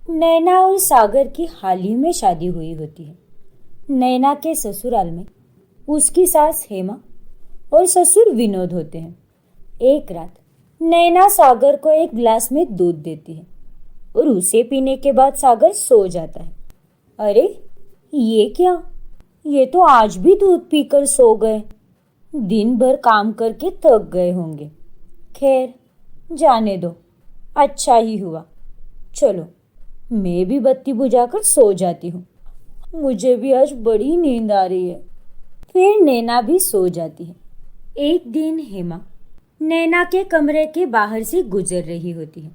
नैना और सागर की हाल ही में शादी हुई होती है। नैना के ससुराल में उसकी सास हेमा और ससुर विनोद होते हैं। एक रात नैना सागर को एक गिलास में दूध देती है और उसे पीने के बाद सागर सो जाता है। अरे ये क्या? ये तो आज भी दूध पीकर सो गए। दिन भर काम करके थक गए होंगे। खैर, जाने दो, अच्छा ही हुआ। चलो, मैं भी बत्ती बुझाकर सो जाती हूँ। मुझे भी आज बड़ी नींद आ रही है। फिर नैना भी सो जाती है। एक दिन हेमा नैना के कमरे के बाहर से गुजर रही होती है।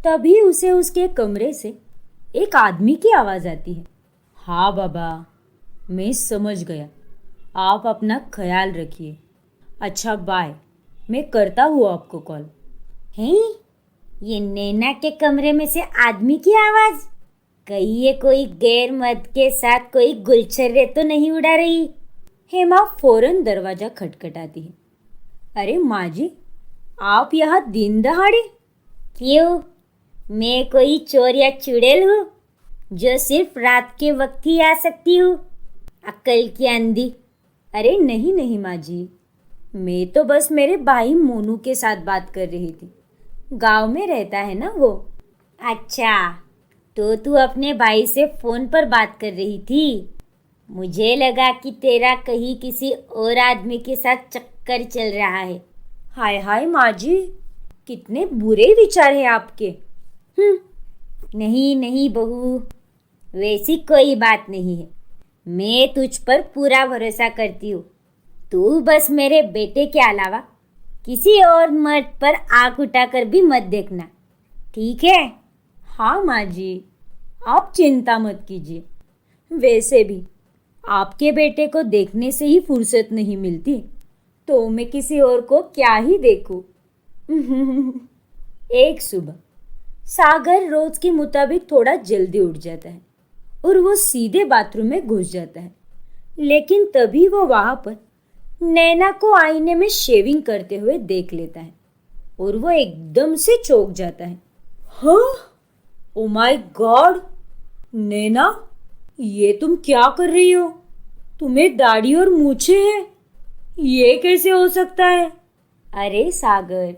तभी उसे उसके कमरे से एक आदमी की आवाज़ आती है। हाँ बाबा, मैं समझ गया। आप अपना ख्याल रखिए। अच्छा बाय, मैं करता हूँ आपको कॉल। हैं? ये नैना के कमरे में से आदमी की आवाज? कहीं ये कोई गैर मर्द के साथ कोई गुलछर्रे तो नहीं उड़ा रही? हेमा फौरन दरवाजा खटखटाती है। अरे माँ जी, आप यहाँ दिन दहाड़े? क्यों, मैं कोई चोर या चुड़ैल हूँ जो सिर्फ रात के वक्त ही आ सकती हूँ? अक्ल की अंधी। अरे नहीं नहीं माँ जी, मैं तो बस मेरे भाई मोनू के साथ बात कर रही थी। गांव में रहता है ना वो। अच्छा, तो तू अपने भाई से फोन पर बात कर रही थी? मुझे लगा कि तेरा कहीं किसी और आदमी के साथ चक्कर चल रहा है। हाय हाय माँ जी, कितने बुरे विचार हैं आपके। नहीं नहीं बहू, वैसी कोई बात नहीं है। मैं तुझ पर पूरा भरोसा करती हूँ। तू बस मेरे बेटे के अलावा किसी और मर्द पर आंख उठाकर भी मत देखना, ठीक है? हाँ माँ जी, आप चिंता मत कीजिए। वैसे भी आपके बेटे को देखने से ही फुर्सत नहीं मिलती, तो मैं किसी और को क्या ही देखूं। एक सुबह सागर रोज के मुताबिक थोड़ा जल्दी उठ जाता है और वो सीधे बाथरूम में घुस जाता है। लेकिन तभी वो वहां पर नैना को आईने में शेविंग करते हुए देख लेता है और वो एकदम से चौंक जाता है। हाँ, ओ माय गॉड, नैना, ये तुम क्या कर रही हो? तुम्हें दाढ़ी और मूछें हैं, ये कैसे हो सकता है? अरे सागर,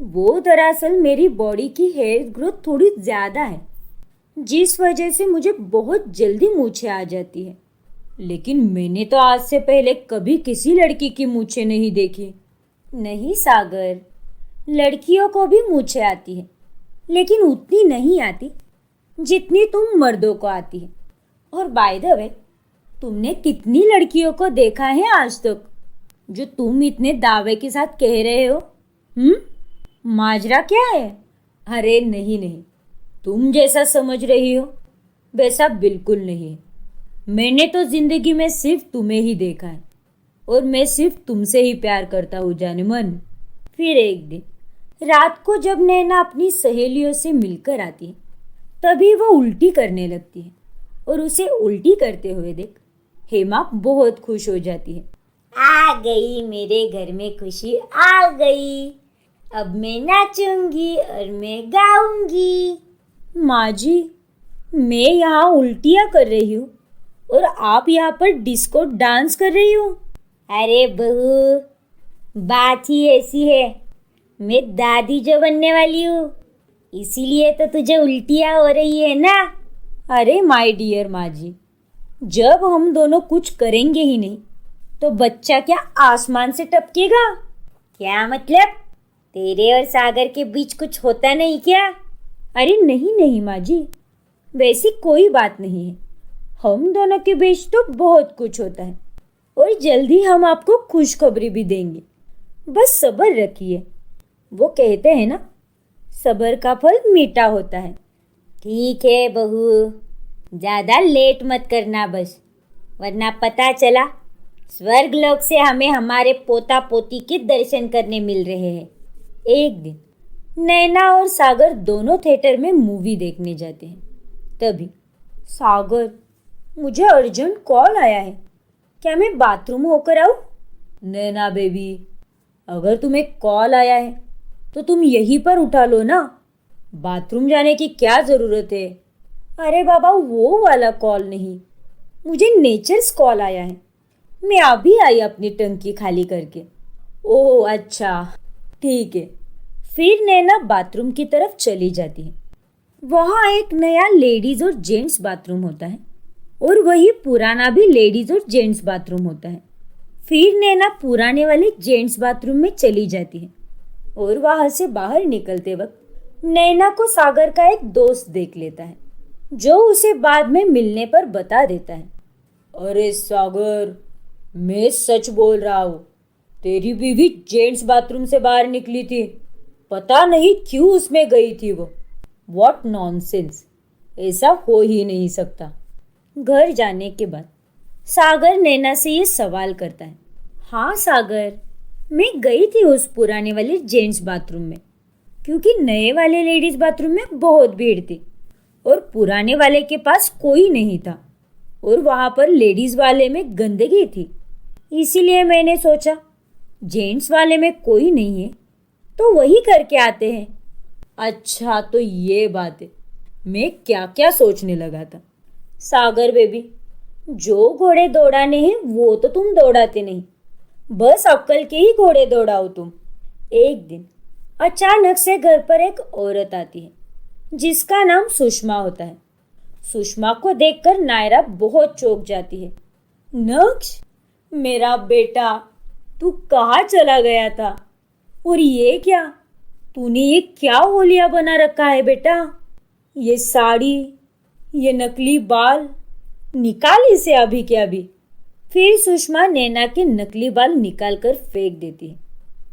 वो दरअसल मेरी बॉडी की हेयर ग्रोथ थोड़ी ज्यादा है, जिस वजह से मुझे बहुत जल्दी मूछें आ जाती है। लेकिन मैंने तो आज से पहले कभी किसी लड़की की मूछें नहीं देखी। नहीं सागर, लड़कियों को भी मूछें आती है, लेकिन उतनी नहीं आती जितनी तुम मर्दों को आती है। और बाय द वे, तुमने कितनी लड़कियों को देखा है आज तक जो तुम इतने दावे के साथ कह रहे हो? माजरा क्या है? अरे नहीं नहीं, तुम जैसा समझ रही हो वैसा बिल्कुल नहीं है। मैंने तो जिंदगी में सिर्फ तुम्हें ही देखा है और मैं सिर्फ तुमसे ही प्यार करता हूँ जाने मन। फिर एक दिन रात को जब नैना अपनी सहेलियों से मिलकर आती है, तभी वो उल्टी करने लगती है और उसे उल्टी करते हुए देख हेमा बहुत खुश हो जाती है। आ गई मेरे घर में खुशी, आ गई। अब मैं नाचूंगी और मैं गाऊंगी। माँ जी, मैं यहाँ उल्टियाँ कर रही हूँ और आप यहाँ पर डिस्को डांस कर रही हो। अरे बहू, बात ही ऐसी है। मैं दादी जो बनने वाली हूँ, इसीलिए तो तुझे उल्टियाँ हो रही है ना। अरे माय डियर माँ जी, जब हम दोनों कुछ करेंगे ही नहीं तो बच्चा क्या आसमान से टपकेगा? क्या मतलब? तेरे और सागर के बीच कुछ होता नहीं क्या? अरे नहीं नहीं माँ जी, वैसी कोई बात नहीं है। हम दोनों के बीच तो बहुत कुछ होता है और जल्दी हम आपको खुशखबरी भी देंगे। बस सब्र रखिए। वो कहते हैं ना, सब्र का फल मीठा होता है। ठीक है बहू, ज़्यादा लेट मत करना बस, वरना पता चला स्वर्ग लोक से हमें हमारे पोता पोती के दर्शन करने मिल रहे हैं। एक दिन नैना और सागर दोनों थिएटर में मूवी देखने जाते हैं। तभी सागर, मुझे अर्जेंट कॉल आया है, क्या मैं बाथरूम होकर आऊँ? नैना बेबी, अगर तुम्हें कॉल आया है तो तुम यहीं पर उठा लो ना। बाथरूम जाने की क्या ज़रूरत है? अरे बाबा, वो वाला कॉल नहीं, मुझे नेचर्स कॉल आया है। मैं अभी आई अपनी टंकी खाली करके। ओह अच्छा, ठीक है। फिर नैना बाथरूम की तरफ चली जाती है। वहाँ एक नया लेडीज और जेंट्स बाथरूम होता है और वही पुराना भी लेडीज और जेंट्स बाथरूम होता है। फिर नैना पुराने वाले जेंट्स बाथरूम में चली जाती है और वहां से बाहर निकलते वक्त नैना को सागर का एक दोस्त देख लेता है, जो उसे बाद में मिलने पर बता देता है, अरे सागर, मैं सच बोल रहा हूँ, तेरी बीवी जेंट्स बाथरूम से बाहर निकली थी। पता नहीं क्यों उसमें गई थी वो। व्हाट नॉनसेंस, ऐसा हो ही नहीं सकता। घर जाने के बाद सागर नैना से ये सवाल करता है, हाँ सागर, मैं गई थी उस पुराने वाले जेंट्स बाथरूम में, क्योंकि नए वाले लेडीज बाथरूम में बहुत भीड़ थी और पुराने वाले के पास कोई नहीं था और वहां पर लेडीज वाले में गंदगी थी। इसीलिए मैंने सोचा जेंट्स वाले में कोई नहीं है तो वही करके आते हैं। अच्छा, तो ये बात है। मैं क्या क्या सोचने लगा था। सागर बेबी, जो घोड़े दौड़ाने हैं वो तो तुम दौड़ाते नहीं, बस अक्कल के ही घोड़े दौड़ाओ तुम। एक दिन अचानक से घर पर एक औरत आती है जिसका नाम सुषमा होता है। सुषमा को देखकर नायरा बहुत चौंक जाती है। नक्श, मेरा बेटा, तू कहाँ चला गया था? और ये क्या, तूने ये क्या होलिया बना रखा है बेटा? ये साड़ी, ये नकली बाल, निकाल इसे अभी के अभी। फिर सुषमा नैना के नकली बाल निकाल कर फेंक देती है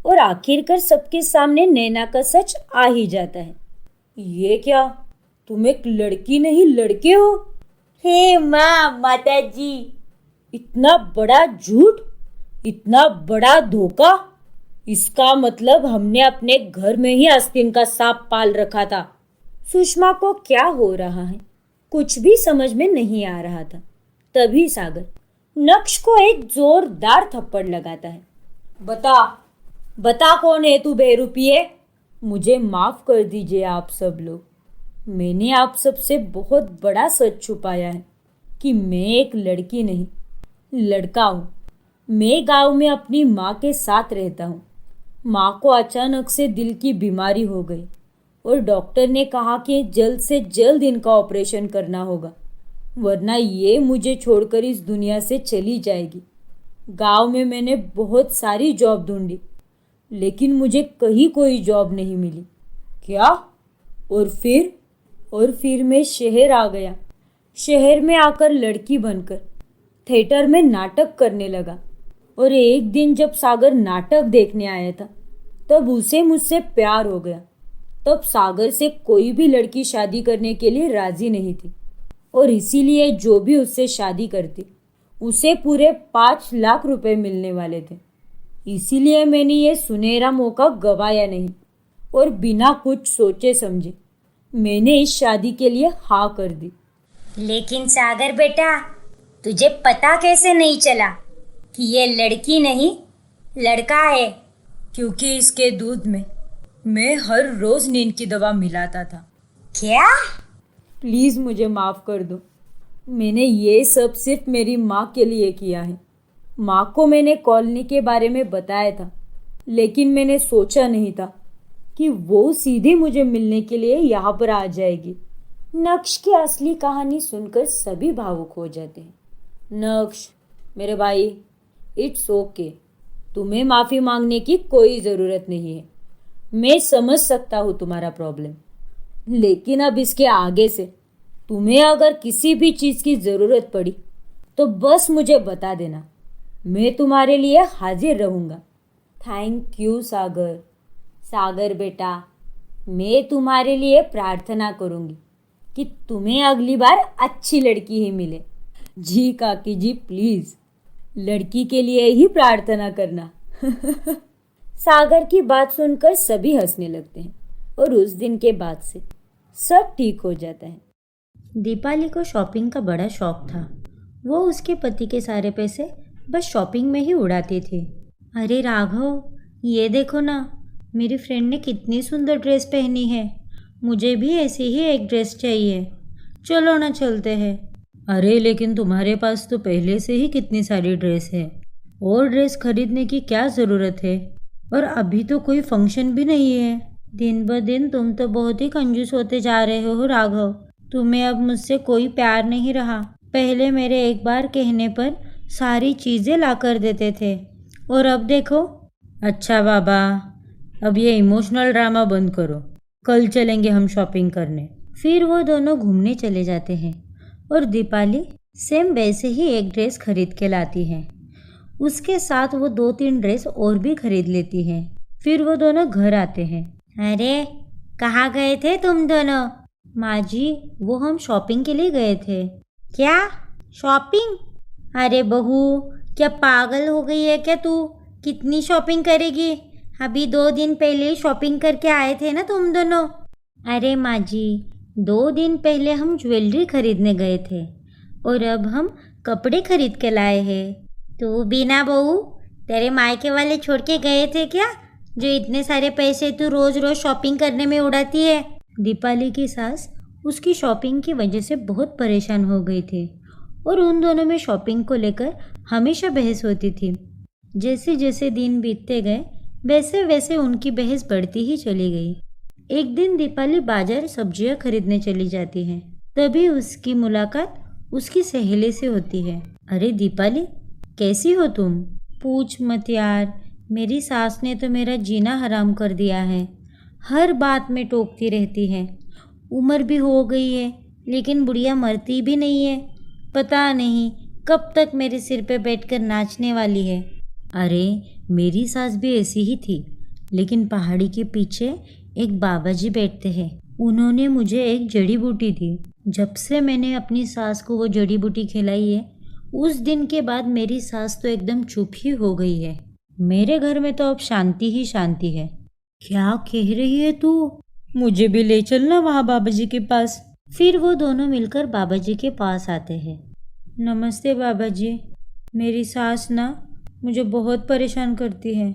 और आखिरकार सबके सामने नैना का सच आ ही जाता है। ये क्या, तुम एक लड़की नहीं लड़के हो? हे माँ, माता जी, इतना बड़ा झूठ, इतना बड़ा धोखा। इसका मतलब हमने अपने घर में ही आस्तीन का सांप पाल रखा था। सुषमा को क्या हो रहा है कुछ भी समझ में नहीं आ रहा था। तभी सागर नक्श को एक जोरदार थप्पड़ लगाता है। बता, बता कौन है तू बेरुपये? मुझे माफ कर दीजिए आप सब लोग, मैंने आप सबसे बहुत बड़ा सच छुपाया है कि मैं एक लड़की नहीं, लड़का हूँ। मैं गांव में अपनी माँ के साथ रहता हूँ। माँ को अचानक से दिल की बीमारी हो गई और डॉक्टर ने कहा कि जल्द से जल्द इनका ऑपरेशन करना होगा, वरना ये मुझे छोड़कर इस दुनिया से चली जाएगी। गांव में मैंने बहुत सारी जॉब ढूंढी, लेकिन मुझे कहीं कोई जॉब नहीं मिली। क्या? और फिर मैं शहर आ गया। शहर में आकर लड़की बनकर थिएटर में नाटक करने लगा और एक दिन जब सागर नाटक देखने आया था तब उसे मुझसे प्यार हो गया। तब सागर से कोई भी लड़की शादी करने के लिए राजी नहीं थी और इसीलिए जो भी उससे शादी करती उसे पूरे 5 लाख रुपए मिलने वाले थे। इसीलिए मैंने ये सुनहरा मौका गवाया नहीं और बिना कुछ सोचे समझे मैंने इस शादी के लिए हाँ कर दी। लेकिन सागर बेटा, तुझे पता कैसे नहीं चला कि ये लड़की नहीं लड़का है? क्योंकि इसके दूध में मैं हर रोज नींद की दवा मिलाता था। क्या? प्लीज मुझे माफ कर दो। मैंने ये सब सिर्फ मेरी माँ के लिए किया है। माँ को मैंने कॉलोनी के बारे में बताया था, लेकिन मैंने सोचा नहीं था कि वो सीधे मुझे मिलने के लिए यहाँ पर आ जाएगी। नक्श की असली कहानी सुनकर सभी भावुक हो जाते हैं। नक्श, मेरे भाई, इट्स ओके, तुम्हें माफ़ी मांगने की कोई ज़रूरत नहीं है। मैं समझ सकता हूँ तुम्हारा प्रॉब्लम, लेकिन अब इसके आगे से तुम्हें अगर किसी भी चीज़ की ज़रूरत पड़ी तो बस मुझे बता देना, मैं तुम्हारे लिए हाजिर रहूँगा। थैंक यू सागर। सागर बेटा, मैं तुम्हारे लिए प्रार्थना करूँगी कि तुम्हें अगली बार अच्छी लड़की ही मिले। जी काकी जी, प्लीज़ लड़की के लिए ही प्रार्थना करना। सागर की बात सुनकर सभी हंसने लगते हैं और उस दिन के बाद से सब ठीक हो जाता है। दीपाली को शॉपिंग का बड़ा शौक था। वो उसके पति के सारे पैसे बस शॉपिंग में ही उड़ाती थी। अरे राघव, ये देखो ना, मेरी फ्रेंड ने कितनी सुंदर ड्रेस पहनी है। मुझे भी ऐसी ही एक ड्रेस चाहिए। चलो ना चलते हैं। अरे लेकिन तुम्हारे पास तो पहले से ही कितनी सारी ड्रेस है, और ड्रेस खरीदने की क्या ज़रूरत है? और अभी तो कोई फंक्शन भी नहीं है। दिन ब दिन तुम तो बहुत ही कंजूस होते जा रहे हो राघव। तुम्हें अब मुझसे कोई प्यार नहीं रहा। पहले मेरे एक बार कहने पर सारी चीज़ें ला कर देते थे, और अब देखो। अच्छा बाबा, अब ये इमोशनल ड्रामा बंद करो। कल चलेंगे हम शॉपिंग करने। फिर वो दोनों घूमने चले जाते हैं और दीपाली सेम वैसे ही एक ड्रेस खरीद के लाती है। उसके साथ वो 2-3 ड्रेस और भी खरीद लेती है। फिर वो दोनों घर आते हैं। अरे कहाँ गए थे तुम दोनों? माँ जी, वो हम शॉपिंग के लिए गए थे। क्या शॉपिंग? अरे बहू, क्या पागल हो गई है क्या तू? कितनी शॉपिंग करेगी? अभी 2 दिन पहले शॉपिंग करके आए थे ना तुम दोनों। अरे माँ जी, 2 दिन पहले हम ज्वेलरी खरीदने गए थे, और अब हम कपड़े खरीद के लाए हैं। तू बिना बहू, तेरे मायके वाले छोड़ के गए थे क्या, जो इतने सारे पैसे तू रोज रोज शॉपिंग करने में उड़ाती है? दीपाली की सास उसकी शॉपिंग की वजह से बहुत परेशान हो गई थी, और उन दोनों में शॉपिंग को लेकर हमेशा बहस होती थी। जैसे जैसे दिन बीतते गए वैसे वैसे उनकी बहस बढ़ती ही चली गई। एक दिन दीपाली बाजार सब्जियां खरीदने चली जाती है। तभी उसकी मुलाकात उसकी सहेली से होती है। अरे दीपाली, कैसी हो तुम? पूछ मत यार, मेरी सास ने तो मेरा जीना हराम कर दिया है। हर बात में टोकती रहती है। उम्र भी हो गई है, लेकिन बुढ़िया मरती भी नहीं है। पता नहीं कब तक मेरे सिर पे बैठकर नाचने वाली है। अरे मेरी सास भी ऐसी ही थी, लेकिन पहाड़ी के पीछे एक बाबा जी बैठते हैं। उन्होंने मुझे एक जड़ी बूटी दी। जब से मैंने अपनी सास को वो जड़ी बूटी खिलाई है, उस दिन के बाद मेरी सास तो एकदम चुप ही हो गई है। मेरे घर में तो अब शांति ही शांति है। क्या कह रही है तू? मुझे भी ले चलना वहाँ बाबा जी के पास। फिर वो दोनों मिलकर बाबा जी के पास आते हैं। नमस्ते बाबा जी, मेरी सास ना मुझे बहुत परेशान करती है।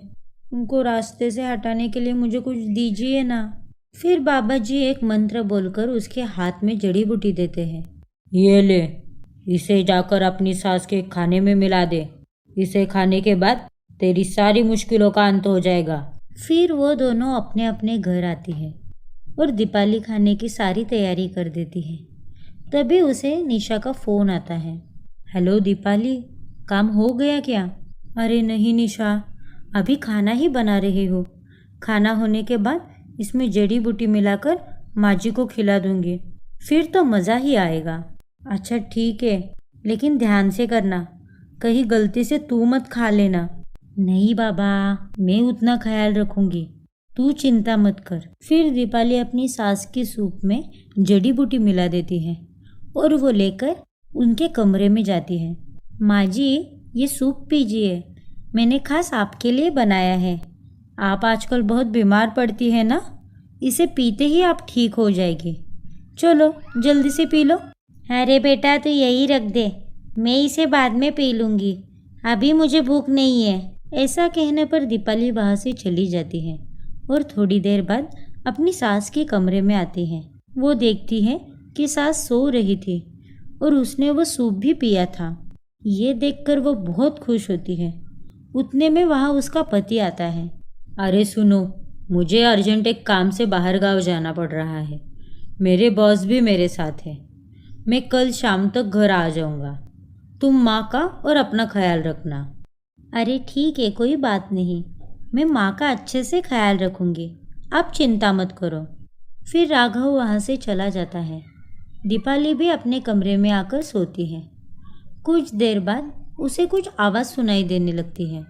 उनको रास्ते से हटाने के लिए मुझे कुछ दीजिए ना। फिर बाबा जी एक मंत्र बोलकर उसके हाथ में जड़ी बूटी देते हैं। ये ले, इसे जाकर अपनी सास के खाने में मिला दे। इसे खाने के बाद तेरी सारी मुश्किलों का अंत हो जाएगा। फिर वो दोनों अपने अपने घर आती है और दीपाली खाने की सारी तैयारी कर देती है। तभी उसे निशा का फ़ोन आता है। हेलो दीपाली, काम हो गया क्या? अरे नहीं निशा, अभी खाना ही बना रही हो। खाना होने के बाद इसमें जड़ी बूटी मिलाकर माँ जी को खिला दूंगी, फिर तो मज़ा ही आएगा। अच्छा ठीक है, लेकिन ध्यान से करना, कहीं गलती से तू मत खा लेना। नहीं बाबा, मैं उतना ख्याल रखूंगी, तू चिंता मत कर। फिर दीपाली अपनी सास की सूप में जड़ी बूटी मिला देती है और वो लेकर उनके कमरे में जाती है। माँ जी, ये सूप पीजिए, मैंने खास आपके लिए बनाया है। आप आजकल बहुत बीमार पड़ती है ना, इसे पीते ही आप ठीक हो जाएगी। चलो जल्दी से पी लो। अरे बेटा तू यही रख दे, मैं इसे बाद में पी लूँगी, अभी मुझे भूख नहीं है। ऐसा कहने पर दीपाली वहाँ से चली जाती है और थोड़ी देर बाद अपनी सास के कमरे में आती है। वो देखती है कि सास सो रही थी और उसने वो सूप भी पिया था। ये देखकर वो बहुत खुश होती है। उतने में वहाँ उसका पति आता है। अरे सुनो, मुझे अर्जेंट एक काम से बाहर गांव जाना पड़ रहा है। मेरे बॉस भी मेरे साथ हैं। मैं कल शाम तक घर आ जाऊंगा। तुम माँ का और अपना ख्याल रखना। अरे ठीक है, कोई बात नहीं, मैं माँ का अच्छे से ख्याल रखूंगी, आप चिंता मत करो। फिर राघव वहाँ से चला जाता है। दीपाली भी अपने कमरे में आकर सोती है। कुछ देर बाद उसे कुछ आवाज़ सुनाई देने लगती है।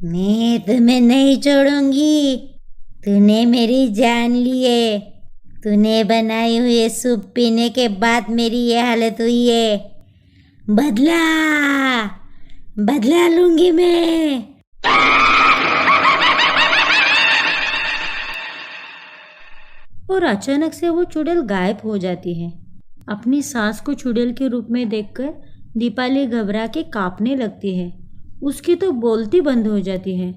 मैं तुम्हें नहीं छोड़ूंगी, तूने मेरी जान ली है। तूने बनाई हुई सूप पीने के बाद मेरी ये हालत हुई है। बदला लूंगी मैं। और अचानक से वो चुड़ैल गायब हो जाती है। अपनी सास को चुड़ैल के रूप में देखकर दीपाली घबरा के कांपने लगती है। उसकी तो बोलती बंद हो जाती है।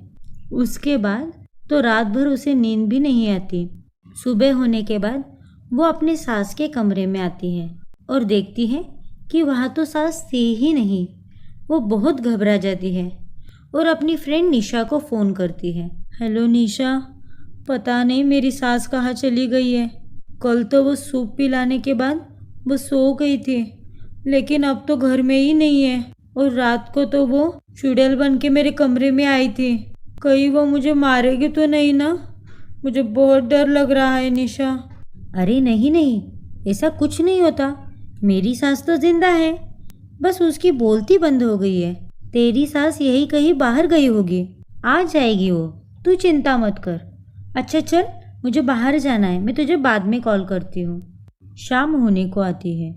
उसके बाद तो रात भर उसे नींद भी नहीं आती। सुबह होने के बाद वो अपने सास के कमरे में आती है और देखती है कि वहाँ तो सास थी ही नहीं। वो बहुत घबरा जाती है और अपनी फ्रेंड निशा को फ़ोन करती है। हेलो निशा, पता नहीं मेरी सास कहाँ चली गई है। कल तो वो सूप पिलाने के बाद वो सो गई थी, लेकिन अब तो घर में ही नहीं है। और रात को तो वो चुड़ैल बन के मेरे कमरे में आई थी। कहीं वो मुझे मारेगी तो नहीं ना? मुझे बहुत डर लग रहा है निशा। अरे नहीं नहीं, ऐसा कुछ नहीं होता। मेरी सास तो जिंदा है, बस उसकी बोलती बंद हो गई है। तेरी सास यही कहीं बाहर गई होगी, आ जाएगी वो, तू चिंता मत कर। अच्छा चल, मुझे बाहर जाना है, मैं तुझे बाद में कॉल करती हूँ। शाम होने को आती है,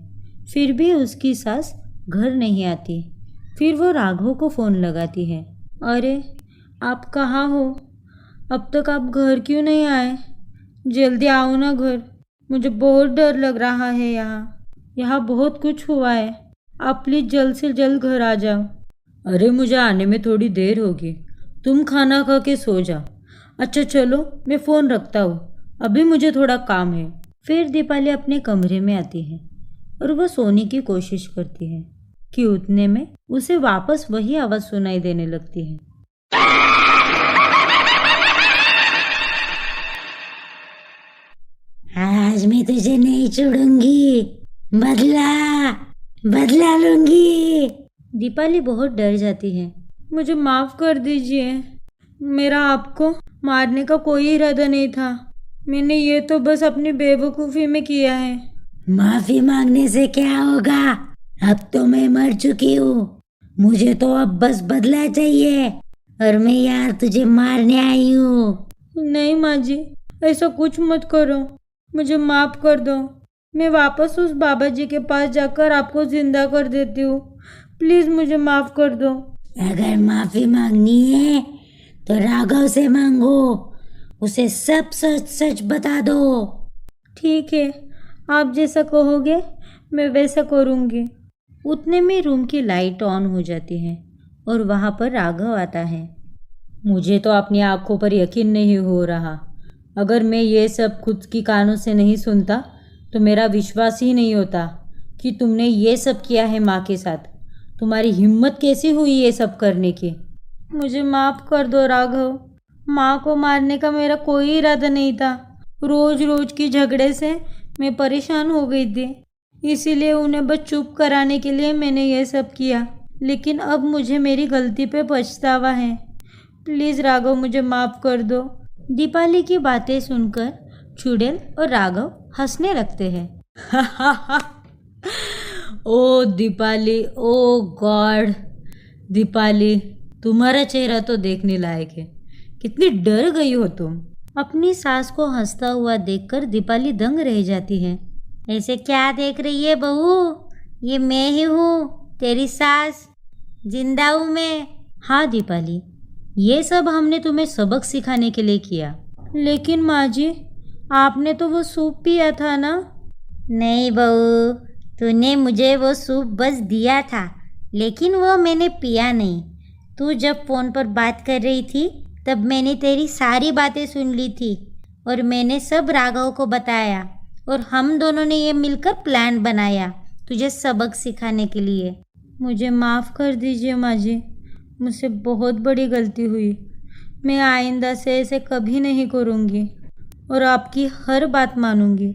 फिर भी उसकी सास घर नहीं आती। फिर वो राघव को फ़ोन लगाती है। अरे आप कहाँ हो? अब तक आप घर क्यों नहीं आए? जल्दी आओ ना घर, मुझे बहुत डर लग रहा है। यहाँ बहुत कुछ हुआ है, आप प्लीज़ जल्द से जल्द घर आ जाओ। अरे मुझे आने में थोड़ी देर होगी, तुम खाना खा के सो जाओ। अच्छा चलो, मैं फ़ोन रखता हूँ, अभी मुझे थोड़ा काम है। फिर दीपाली अपने कमरे में आती है और वह सोने की कोशिश करती है कि उतने में उसे वापस वही आवाज़ सुनाई देने लगती है। आज मैं तुझे नहीं छोड़ूंगी, बदला लूंगी। दीपाली बहुत डर जाती है। मुझे माफ़ कर दीजिए, मेरा आपको मारने का कोई इरादा नहीं था। मैंने ये तो बस अपनी बेवकूफ़ी में किया है। माफी मांगने से क्या होगा? अब तो मैं मर चुकी हूँ, मुझे तो अब बस बदला चाहिए और मैं यार तुझे मारने आई हूँ। नहीं माँ जी, ऐसा कुछ मत करो, मुझे माफ़ कर दो। मैं वापस उस बाबा जी के पास जाकर आपको जिंदा कर देती हूँ। प्लीज़ मुझे माफ़ कर दो। अगर माफी मांगनी है तो राघव से मांगो, उसे सब सच सच बता दो। ठीक है, आप जैसा कहोगे मैं वैसा करूँगी। उतने में रूम की लाइट ऑन हो जाती है और वहाँ पर राघव आता है। मुझे तो अपनी आंखों पर यकीन नहीं हो रहा। अगर मैं ये सब खुद की कानों से नहीं सुनता तो मेरा विश्वास ही नहीं होता कि तुमने ये सब किया है माँ के साथ। तुम्हारी हिम्मत कैसी हुई ये सब करने की? मुझे माफ़ कर दो राघव, माँ को मारने का मेरा कोई इरादा नहीं था। रोज़ रोज़ की झगड़े से मैं परेशान हो गई थी, इसीलिए उन्हें बस चुप कराने के लिए मैंने ये सब किया। लेकिन अब मुझे मेरी गलती पे पछतावा है। प्लीज़ राघव, मुझे माफ़ कर दो। दीपाली की बातें सुनकर चुड़ैल और राघव हंसने लगते हैं। ओ दीपाली, ओ गॉड दीपाली, तुम्हारा चेहरा तो देखने लायक है। कितनी डर गई हो तुम। अपनी सास को हंसता हुआ देखकर दीपाली दंग रह जाती है। ऐसे क्या देख रही है बहू? ये मैं ही हूँ, तेरी सास। जिंदा हूँ मैं। हाँ दीपाली, ये सब हमने तुम्हें सबक सिखाने के लिए किया। लेकिन माँ जी, आपने तो वो सूप पिया था ना? नहीं बहू, तूने मुझे वो सूप बस दिया था, लेकिन वो मैंने पिया नहीं। तू जब फ़ोन पर बात कर रही थी तब मैंने तेरी सारी बातें सुन ली थी और मैंने सब राघव को बताया और हम दोनों ने ये मिलकर प्लान बनाया तुझे सबक सिखाने के लिए। मुझे माफ़ कर दीजिए माँ जी, मुझसे बहुत बड़ी गलती हुई। मैं आइंदा से ऐसे कभी नहीं करूँगी और आपकी हर बात मानूंगी।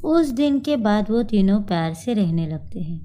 उस दिन के बाद वो तीनों प्यार से रहने लगते हैं।